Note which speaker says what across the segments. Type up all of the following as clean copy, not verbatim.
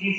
Speaker 1: 30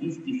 Speaker 1: 30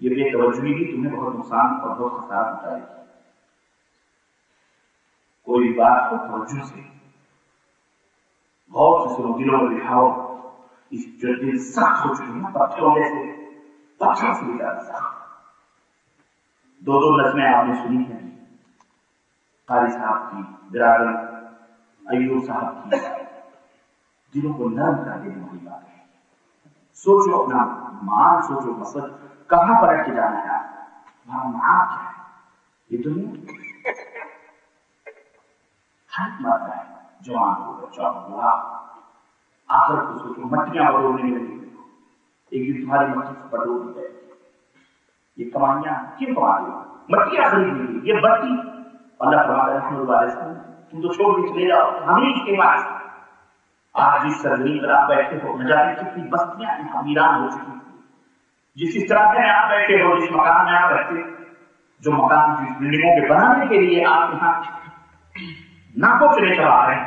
Speaker 1: یہ بے توجہی بھی تمہیں بہت نقصان اور بہت خسارہ پہنچائے گی. کوئی بات کو توجہ سے غور سے سنو، دلوں میں بٹھاؤ. اس جو دل سخت ہو چکی ہے پتھروں جیسے، پتھر سے بھی زیادہ سخت. دو نظمیں آپ نے سنی ہیں، قاری صاحب کی، برادر ایوب صاحب کی. دلوں کو نرم کر دینے والی بات ہے. سوچو اپنا مان، سوچو مقصد کہاں پر اٹھ کے جانا ہے. وہاں مان کیا ہے؟ یہ دنیا ہر مارتا ہے. جوان ہو بچہ ہو بڑا، آخر کو سوچو مٹیاں بڑوڑنے لگی. ایک دن تمہاری مٹی سے بڑوڑ دی جائے. یہ کمانیاں کیوں کما رہی ہو؟ مٹیاں خریدنے کی یہ بڑتی. اللہ فرماتا ہے رحمۃ اللہ علیہ وسلم، تم تو چھوڑ کے چلے جاؤ ہم ہی کے پاس. آج جس سرزمین پر آپ بیٹھے ہو نہ جانے کتنی بستیاں ویران ہو چکی. جس طرح میں آپ بیٹھے ہو، جس مکان میں آپ رہتے، جو مکان جس بلڈنگوں کے بنانے کے لیے آپ یہاں ناکوں چلے چلا رہے ہیں،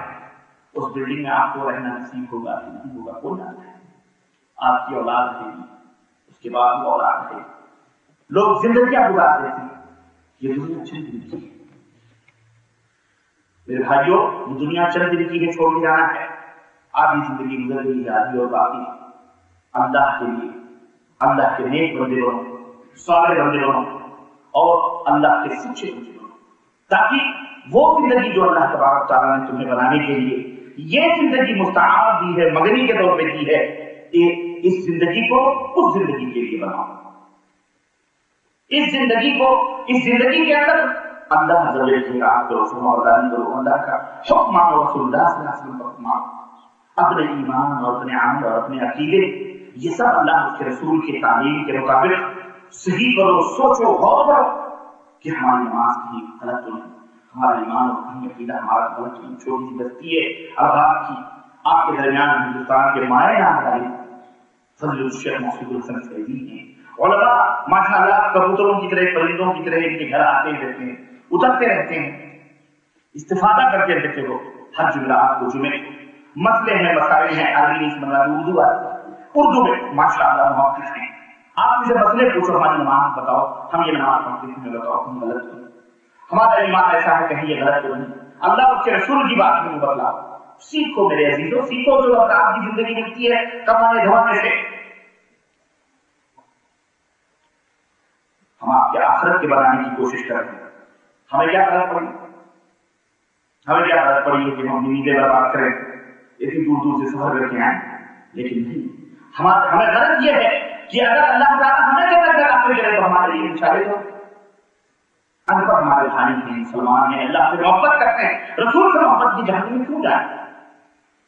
Speaker 1: اس بلڈنگ میں آپ کو رہنا نصیب ہوگا کہ نہیں ہوگا کوئی نہ ہے. آپ کی اولاد رہے گی، اس کے بعد بھی اولاد رہے گی. لوگ زندگیاں گزارتے تھے. یہ دنیا چند دن کی ہے میرے بھائیوں، یہ دنیا چند دن کی ہے، چھوڑ کے جانا ہے. آدھی زندگی گزر گئی آدھی اور باقی اللہ کے لیے، اللہ کے نیک بندے بنو، صالح بندے بنو اور اللہ کے سچے بندے بنو، تاکہ وہ زندگی جو اللہ تبارک تعالیٰ نے تمہیں بنانے کے لیے یہ زندگی مستعار دی ہے، مدنی کے طور پہ دی ہے، اس زندگی کو اس زندگی کے لیے بناؤ. اس زندگی کے اندر اللہ عز و جل کی اطاعت کرو، فرمانبرداری کرو، اللہ کا حکم مانو، رسول اللہ صلی اللہ علیہ وسلم کا حکم مانو. اپنے ایمان اور اپنے عمل اور اپنے عقیدے یہ سب اللہ کے رسول کی تعلیم کے مطابق صحیح کرو. سوچو، غور کرو کہ ہماری نماز کی غلط تو نہیں، ہمارا ایمان اور عقیدہ ہمارا غلط تو نہیں. چھوٹی سی بستی ہے الغاب کی، آپ کے درمیان ہندوستان کے مائع نام فضل الشیخ محسود الحسن سعیدی ہیں. علماء ماشاء اللہ کبوتروں کی طرح، پرندوں کی طرح ان کے گھر آتے رہتے ہیں، اترتے رہتے ہیں، استفادہ کرتے رہتے ہو. ہر جمعرات کو جمعے مسئلے ہیں، مسائل ہیں، عربی اردو میں ماشاء اللہ محافظ ہیں. آپ مجھے مسئلے پوچھو، ہماری نماز بتاؤ، ہم یہ نماز پڑھتے ہیں، بتاؤ ہم غلط تو نہیں، ہمارا ایمان ایسا ہے کہیں یہ غلط تو نہیں. اللہ اس کے رسول کی بات میں بتلاؤ. سیکھو میرے عزیزوں، سیکھو جو آپ کی زندگی ملتی ہے کمانے دھمانے سے. ہم آپ کے آخرت کے بنانے کی کوشش کر رہے ہیں. ہمیں کیا غلط پڑی کہ ہم نیندیں برباد کریں، اتنی دور سے سفر کر کے آئیں؟ لیکن نہیں، ہمیں غلط یہ ہے کہ اگر اللہ تعالیٰ ہمیں آخر کرے تو ہمارے لیے انشاءاللہ تو ان پر ہمارے بھائی ہیں، مسلمان ہیں، اللہ سے محبت کرتے ہیں، رسول سے محبت کی جہنم میں کیوں جائیں؟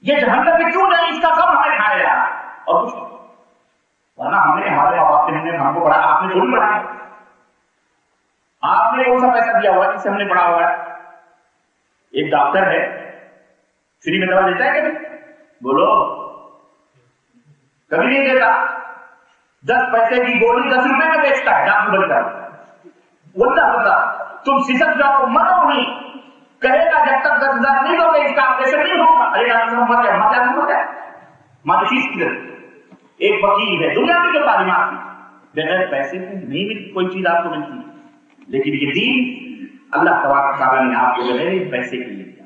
Speaker 1: یہ جہنم میں کیوں جائیں؟ اس کا کم ہمیں کھایا جا رہا اور کچھ ورنہ ہمارے باپ نے ہم کو پڑھا، آپ نے ضرور پڑھا، آپ نے کون سا پیسہ دیا ہوا جس سے ہم نے پڑھا ہوا ہے؟ ایک ڈاکٹر ہے، فری میں دوا دیتا ہے کبھی؟ بولو، کبھی نہیں دیتا. 10 پیسے کی گولی 10 روپے میں بیچتا ہے ڈاکٹر بن کر. بولتا تم سسک جاؤ، مرو نہیں، کہے گا جب تک 10,000 نہیں دو گے اس کا آپریشن نہیں ہوگا. ارے ڈاکٹر صاحب مر گئے ماں فیس کی ضرورت. ایک وکیل ہے، دنیا کی جو تعلیمات بغیر پیسے سے نہیں ملتی کوئی چیز آپ کو ملتی، لیکن یہ دین اللہ تبارک تعالیٰ نے آپ کو بغیر پیسے کے لیے دیا.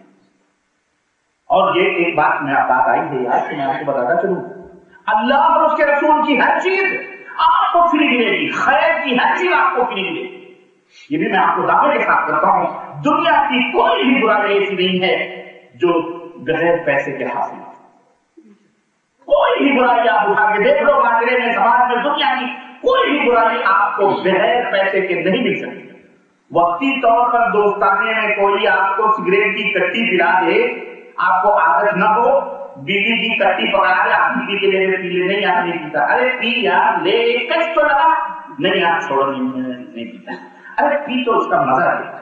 Speaker 1: اور یہ ایک بات میں بات آئی ہے یار کہ میں آپ کو بتاتا چلوں، اللہ اور اس کے رسول کی ہر چیز آپ کو فری ملے گی، خیر کی ہر چیز آپ کو فری ملے گی. یہ بھی میں آپ کو دعوے کے ساتھ کرتا ہوں، دنیا کی کوئی بھی برائی ایسی نہیں ہے جو بغیر پیسے کے حاصل. کوئی بھی برائی آپ اٹھا کے دیکھ لو، معاشرے میں، سماج میں، دنیا کی کوئی بھی برائی آپ کو بغیر پیسے کے نہیں مل سکتی. وقتی طور پر دوستانے میں کوئی آپ کو سگریٹ کی کٹی پلا دے، آپ کو عادت نہ ہو، بیوی کی کٹی پکڑا دے، آپ بیوی کے لیے پی لے، نہیں آپ نہیں پیتا. ارے پی یار، لے کچھ تو لگا، نہیں آپ چھوڑو، نہیں پیتا. ارے پی تو اس کا مزہ ہے.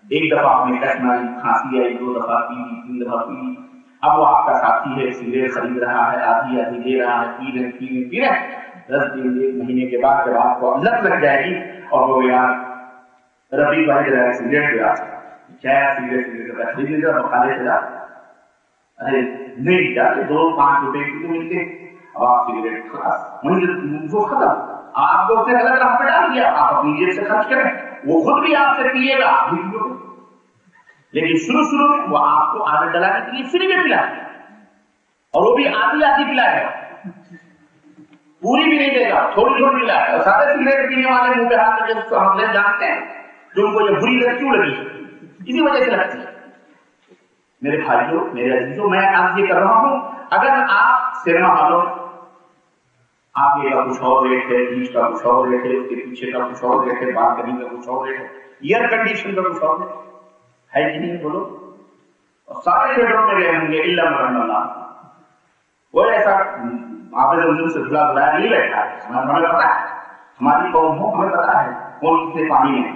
Speaker 1: ایک دفعہ آپ نے کچھ ماری، کھانسی آئی، 2 دفعہ پی، 3 دفعہ پی. اب وہ آپ کا ساتھی ہے، سگریٹ خرید رہا ہے، آدھی دے رہا ہے، پی رہے 10 دن 1 مہینے کے بعد جب آپ کو لت لگ جائے گی اور وہ یار ربی بھائی جائے سگریٹ پہ آ کیا سگریٹ خرید لیجیے اور کھا لیتے جا. ارے نہیں جاتے، 2-5 روپے کی تو ملتے. اب آپ سگریٹ وہ ختم. آپ کو اس نے غلط راہ پہ ڈال دیا، آپ اپنی جیب سے خرچ کریں، وہ خود بھی آپ سے پیے گا، آپ بھی پیو گے، لیکن شروع میں وہ آپ کو عادت ڈلانے کے لیے فری میں پلائے گا، اور وہ بھی آدھی پلائے گا، پوری بھی نہیں دے گا، تھوڑی تھوڑی پلائے گا۔ سارے سگریٹ پینے والے منہ پہ ہاتھ رکھ کے ہم لوگ جانتے ہیں جو ان کو یہ بری لت کیوں لگی، اسی وجہ سے لگتی ہے۔ میرے بھائیوں، میرے عزیزوں، میں آج یہ کر رہا ہوں، اگر آپ سنیما ہالوں آگے کا کچھ اور ریٹ ہے، بیچ کا کچھ اور ریٹ ہے، اس کے پیچھے کا کچھ اور ریٹ ہے، بالکنی کا کچھ اور ریٹ ہے، ایئر کنڈیشن کا کچھ اور ہے کہ نہیں بولو؟ اور سارے تھیٹروں میں گئے ہوں گے الا من رحم اللہ، وہ ایسا عابد حضور سے دھلا دھلایا نہیں بیٹھا ہے، ہمیں پتا ہے، ہماری قوم ہو، ہمیں پتا ہے کون کتنے پانی میں،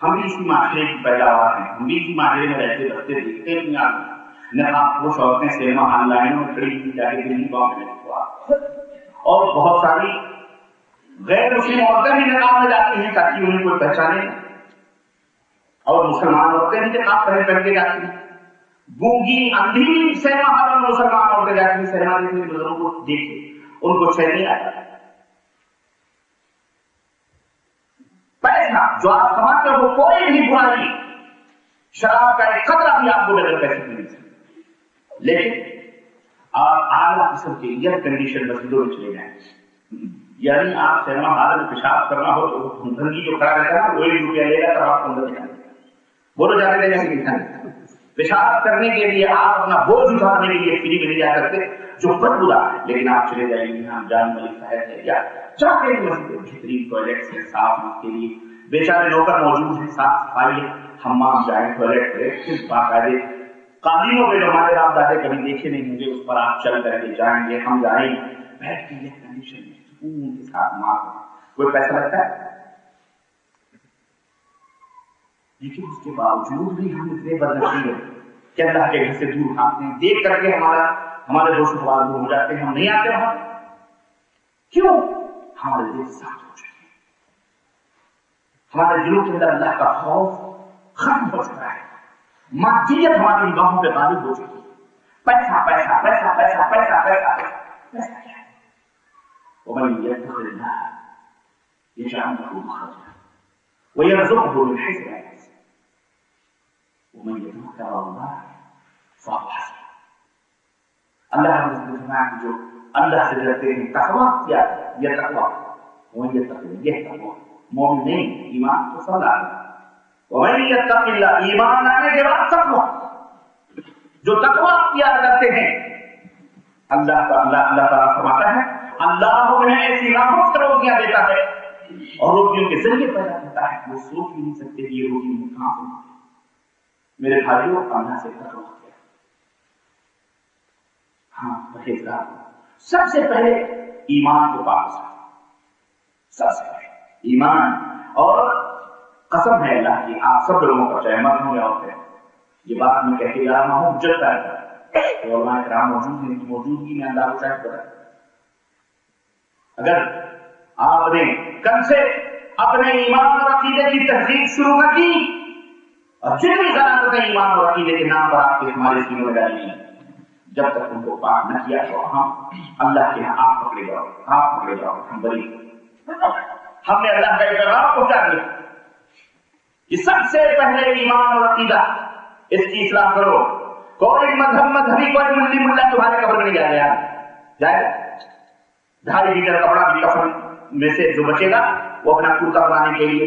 Speaker 1: ہم بھی اسی معاشرے کی پیداوار ہیں، ہم بھی اسی معاشرے میں رہتے بستے دیکھتے ہیں دنیا میں، نقاب پوش عورتیں سینما ہال لائنوں میں کھڑی کی جا کے دلی باؤں میں ہوا، اور بہت ساری غیر مسلم عورتیں بھی نقاب میں جاتی ہیں تاکہ انہیں کوئی پہچانے، اور مسلمان عورتیں بھی نقاب پہن کے جاتی ہیں، گونگی اندھی سینما ہال میں مسلمان عورتیں جاتی ہیں سینما دیکھنے، بزرگوں کو دیکھ ان کو چین نہیں آتا۔ پیسہ جو آپ کماتے ہو کوئی بھی برائی، شراب کا ایک قطرہ بھی آپ کو بغیر پیسے کی نہیں سکتے، لیکن آپ اعلیٰ قسم کے ایئر کنڈیشن مسجدوں میں چلے جائیں، یعنی آپ سینما ہال میں پیشاب کرنا ہو تو دھنگی جو کھڑا رہتا ہے وہ 1 روپیہ لے گا، تب آپ کو اندر جانے بولو جانے دے گا، پیشاب کرنے کے لیے آپ اپنا بوجھ اٹھانے کے لیے فری میں نہیں جا سکتے جو بدبو ہے، لیکن آپ چلے جائیں گے ہم جان ملک صاحب ہے یا چاہتے ہیں بہترین ٹوائلٹ سے صاف کے لیے بیچارے نوکر موجود ہیں، صاف صفائی حمام جائیں ٹوائلٹ باقاعدے قالینوں پہ جو ہمارے باپ دادے کبھی دیکھے نہیں ہوں گے اس پر آپ چل کر کے جائیں گے، ہم جائیں بیٹھ کے یہ کنڈیشن میں سکون کے ساتھ مار کوئی پیسہ لگتا ہے، لیکن اس کے باوجود بھی ہم اتنے بدنصیب ہیں کہ اللہ کے گھر سے دور بھاگتے ہیں، دیکھ کر کے ہمارے دوست احباب دور ہو جاتے ہیں، ہم نہیں آتے وہاں، کیوں؟ ہمارے دل صاف ہو چکے ہیں، ہمارے دلوں کے اندر اللہ کا خوف ختم ہو چکا ہے، مادیت ہماری نگاہوں پہ غالب ہو چکی ہے، پیسہ پیسہ پیسہ پیسہ پیسہ پیسہ پیسہ کیا ہے؟ ومن يتق الله يجعل له مخرجا ويرزقه من حيث لا يحتسب ومن يتوكل على الله فهو حسبه۔ اللہ نے فرمایا کہ جو اللہ سے ڈرتے ہیں، تقویٰ کیا ہے؟ یہ تقویٰ، ومن يتق الله، یہ تقویٰ مومن نہیں، ایمان تو سب لانا، ومن يتق الله، ایمان آنے کے بعد تقویٰ، جو تقویٰ کیا کرتے ہیں اللہ تعالیٰ فرماتا ہے اللہ انہیں ایسی نامفت روزیاں دیتا ہے اور روزیوں کے ذریعے پیدا کرتا ہے، وہ سوچ بھی نہیں سکتے کہ یہ روزی کہاں سے ملتی ہے۔ میرے بھائیوں، اللہ سے تقویٰ کیا، ہاں پرہیزگار، سب سے پہلے ایمان کو پاک رکھنا، سب سے پہلے ایمان، اور قسم ہے اللہ کی آپ سب لوگوں کا چاہے مرد ہوں یا عورت، یہ بات میں کہہ کے جا رہا ہوں، حجت ہے علماء کرام موجود ہیں، موجودگی میں اللہ کو شاہد کرا، اگر آپ نے کل سے اپنے ایمان اور عقیدے کی تحقیق شروع نہ کی اور جتنی ضرورتیں ایمان اور عقیدے کے نام پر آپ کے ہمارے سینوں میں ڈالی ہیں، جب تک ان کو پاک نہ کیا تو ہم اللہ کے یہاں آپ پکڑے جاؤ، ہم بری، ہم نے اللہ کا اقرار پہنچا دیا۔ یہ سب سے پہلے ایمان اور عقیدہ، اس کی اصلاح کرو۔ کوئی مذہبی کوئی ملی ملا تمہارے قبر میں نہیں جائے گا، جائے گا 2.5 میٹر کپڑا بھی کفن میں سے جو بچے گا وہ اپنا کرتا بنانے کے لیے